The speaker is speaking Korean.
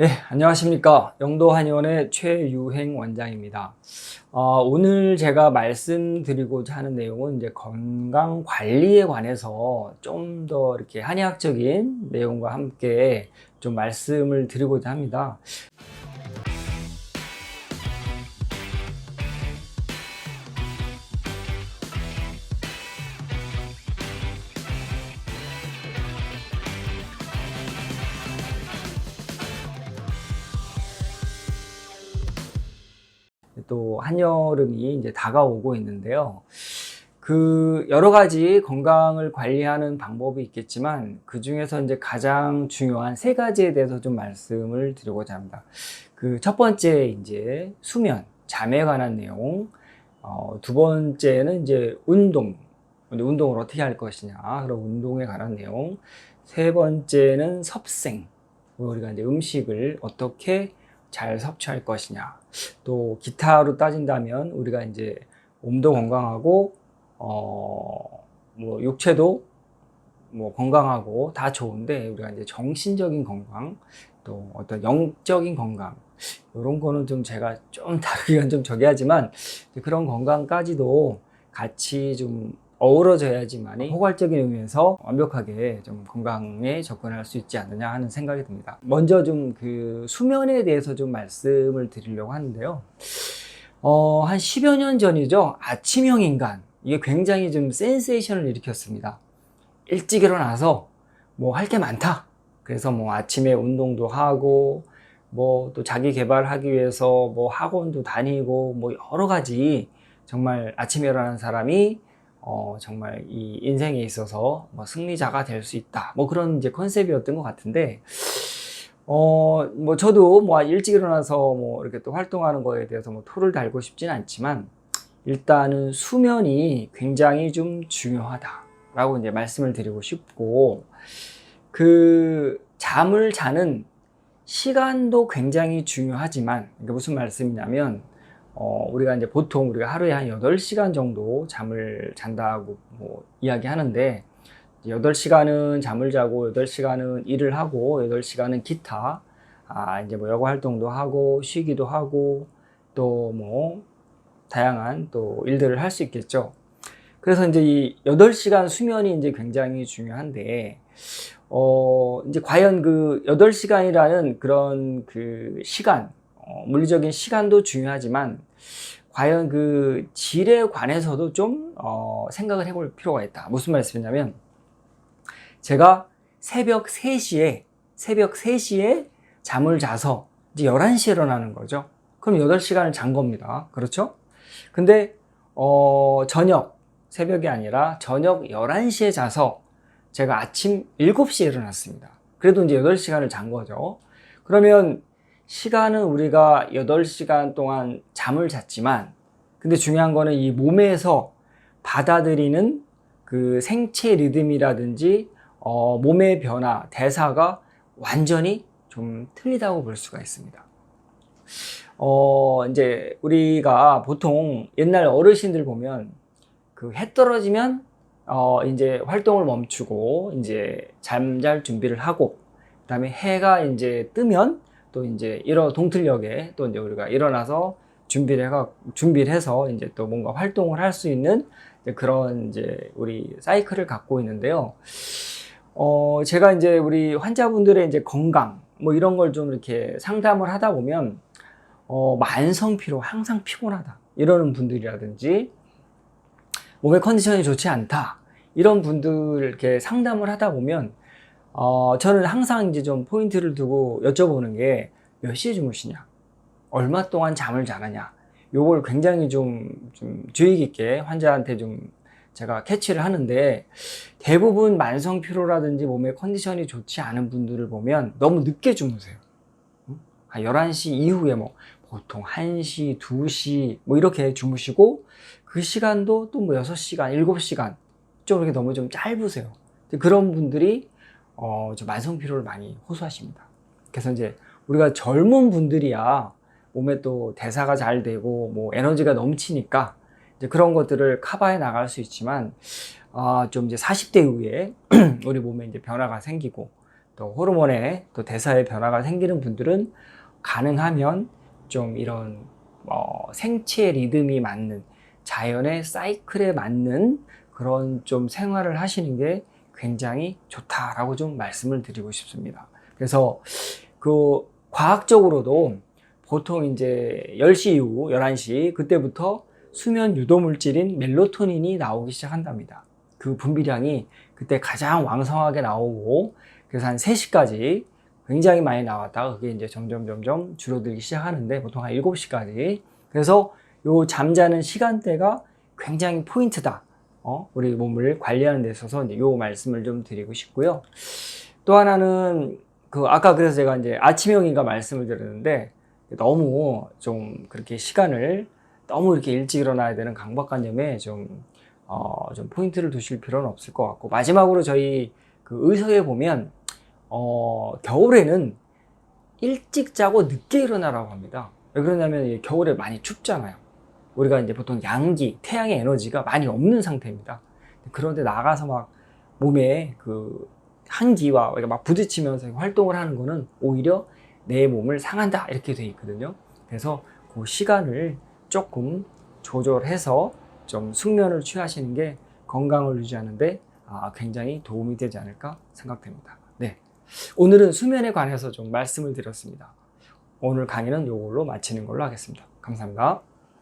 예, 안녕하십니까. 영도 한의원의 최유행 원장입니다. 오늘 제가 말씀드리고자 하는 내용은 이제 건강 관리에 관해서 좀 더 이렇게 한의학적인 내용과 함께 좀 말씀을 드리고자 합니다. 또 한여름이 이제 다가오고 있는데요. 그 여러 가지 건강을 관리하는 방법이 있겠지만 그 중에서 이제 가장 중요한 세 가지에 대해서 좀 말씀을 드리고자 합니다. 그 첫 번째 이제 수면, 잠에 관한 내용. 두 번째는 이제 운동. 운동을 어떻게 할 것이냐. 그런 운동에 관한 내용. 세 번째는 섭생. 우리가 이제 음식을 어떻게 잘 섭취할 것이냐. 또 기타로 따진다면 우리가 이제 몸도 건강하고 뭐 육체도 뭐 건강하고 다 좋은데 우리가 이제 정신적인 건강 또 어떤 영적인 건강 이런 거는 좀 제가 좀 다루기가 좀 저기 하지만 그런 건강까지도 같이 좀 어우러져야지만이 포괄적인 의미에서 완벽하게 좀 건강에 접근할 수 있지 않느냐 하는 생각이 듭니다. 먼저 좀 그 수면에 대해서 좀 말씀을 드리려고 하는데요. 한 10여 년 전이죠. 아침형 인간. 이게 굉장히 좀 센세이션을 일으켰습니다. 일찍 일어나서 뭐 할 게 많다. 그래서 뭐 아침에 운동도 하고 뭐 또 자기 개발하기 위해서 뭐 학원도 다니고 뭐 여러 가지 정말 아침에 일어나는 사람이 정말 이 인생에 있어서 뭐 승리자가 될 수 있다. 뭐 그런 이제 컨셉이었던 것 같은데 뭐 저도 뭐 일찍 일어나서 뭐 이렇게 또 활동하는 거에 대해서 뭐 토를 달고 싶지는 않지만 일단은 수면이 굉장히 좀 중요하다라고 이제 말씀을 드리고 싶고 그 잠을 자는 시간도 굉장히 중요하지만 이게 무슨 말씀이냐면 우리가 이제 보통 우리가 하루에 한 8시간 정도 잠을 잔다고 뭐 이야기하는데 8시간은 잠을 자고 8시간은 일을 하고 8시간은 기타 이제 뭐 여가 활동도 하고 쉬기도 하고 또 뭐 다양한 또 일들을 할 수 있겠죠. 그래서 이제 이 8시간 수면이 이제 굉장히 중요한데 이제 과연 그 8시간이라는 그런 그 시간, 물리적인 시간도 중요하지만 과연 그 질에 관해서도 좀 생각을 해볼 필요가 있다. 무슨 말씀이냐면 제가 새벽 3시에 잠을 자서 이제 11시에 일어나는 거죠. 그럼 8시간을 잔 겁니다. 그렇죠? 근데 저녁 새벽이 아니라 저녁 11시에 자서 제가 아침 7시에 일어났습니다. 그래도 이제 8시간을 잔 거죠. 그러면 시간은 우리가 8시간 동안 잠을 잤지만 근데 중요한 거는 이 몸에서 받아들이는 그 생체 리듬이라든지 몸의 변화, 대사가 완전히 좀 틀리다고 볼 수가 있습니다. 이제 우리가 보통 옛날 어르신들 보면 그 해 떨어지면 이제 활동을 멈추고 이제 잠잘 준비를 하고 그다음에 해가 이제 뜨면 또 이제 동틀녘에 또 이제 우리가 일어나서 준비를 해서 이제 또 뭔가 활동을 할 수 있는 그런 이제 우리 사이클을 갖고 있는데요. 제가 이제 우리 환자분들의 이제 건강 뭐 이런 걸 좀 이렇게 상담을 하다 보면 만성 피로, 항상 피곤하다 이러는 분들이라든지 몸의 컨디션이 좋지 않다 이런 분들 이렇게 상담을 하다 보면 저는 항상 이제 좀 포인트를 두고 여쭤보는 게 몇 시에 주무시냐, 얼마 동안 잠을 자느냐, 요걸 굉장히 좀 주의 깊게 환자한테 좀 제가 캐치를 하는데 대부분 만성 피로라든지 몸의 컨디션이 좋지 않은 분들을 보면 너무 늦게 주무세요. 한 11시 이후에 뭐 보통 1시, 2시 뭐 이렇게 주무시고 그 시간도 또 뭐 6시간, 7시간 좀 이렇게 너무 좀 짧으세요. 그런 분들이 좀 만성 피로를 많이 호소하십니다. 그래서 이제 우리가 젊은 분들이야 몸에 또 대사가 잘 되고 뭐 에너지가 넘치니까 이제 그런 것들을 커버해 나갈 수 있지만 좀 이제 40대 이후에 우리 몸에 이제 변화가 생기고 또 호르몬의 또 대사의 변화가 생기는 분들은 가능하면 좀 이런 생체 리듬이 맞는 자연의 사이클에 맞는 그런 좀 생활을 하시는 게 굉장히 좋다라고 좀 말씀을 드리고 싶습니다. 그래서 그 과학적으로도 보통 이제 10시 이후 11시 그때부터 수면 유도 물질인 멜로토닌이 나오기 시작한답니다. 그 분비량이 그때 가장 왕성하게 나오고 그래서 한 3시까지 굉장히 많이 나왔다가 그게 이제 점점 줄어들기 시작하는데 보통 한 7시까지. 그래서 요 잠자는 시간대가 굉장히 포인트다. 우리 몸을 관리하는 데 있어서 이제 요 말씀을 좀 드리고 싶고요. 또 하나는 아까 그래서 제가 이제 아침형인가 말씀을 드렸는데 너무 좀 그렇게 시간을 너무 이렇게 일찍 일어나야 되는 강박관념에 좀 포인트를 두실 필요는 없을 것 같고 마지막으로 저희 그 의서에 보면 겨울에는 일찍 자고 늦게 일어나라고 합니다. 왜 그러냐면 겨울에 많이 춥잖아요. 우리가 이제 보통 양기, 태양의 에너지가 많이 없는 상태입니다. 그런데 나가서 막 몸에 그 한기와 막 부딪히면서 활동을 하는 거는 오히려 내 몸을 상한다 이렇게 돼 있거든요. 그래서 그 시간을 조금 조절해서 좀 숙면을 취하시는 게 건강을 유지하는데 굉장히 도움이 되지 않을까 생각됩니다. 네, 오늘은 수면에 관해서 좀 말씀을 드렸습니다. 오늘 강의는 이걸로 마치는 걸로 하겠습니다. 감사합니다.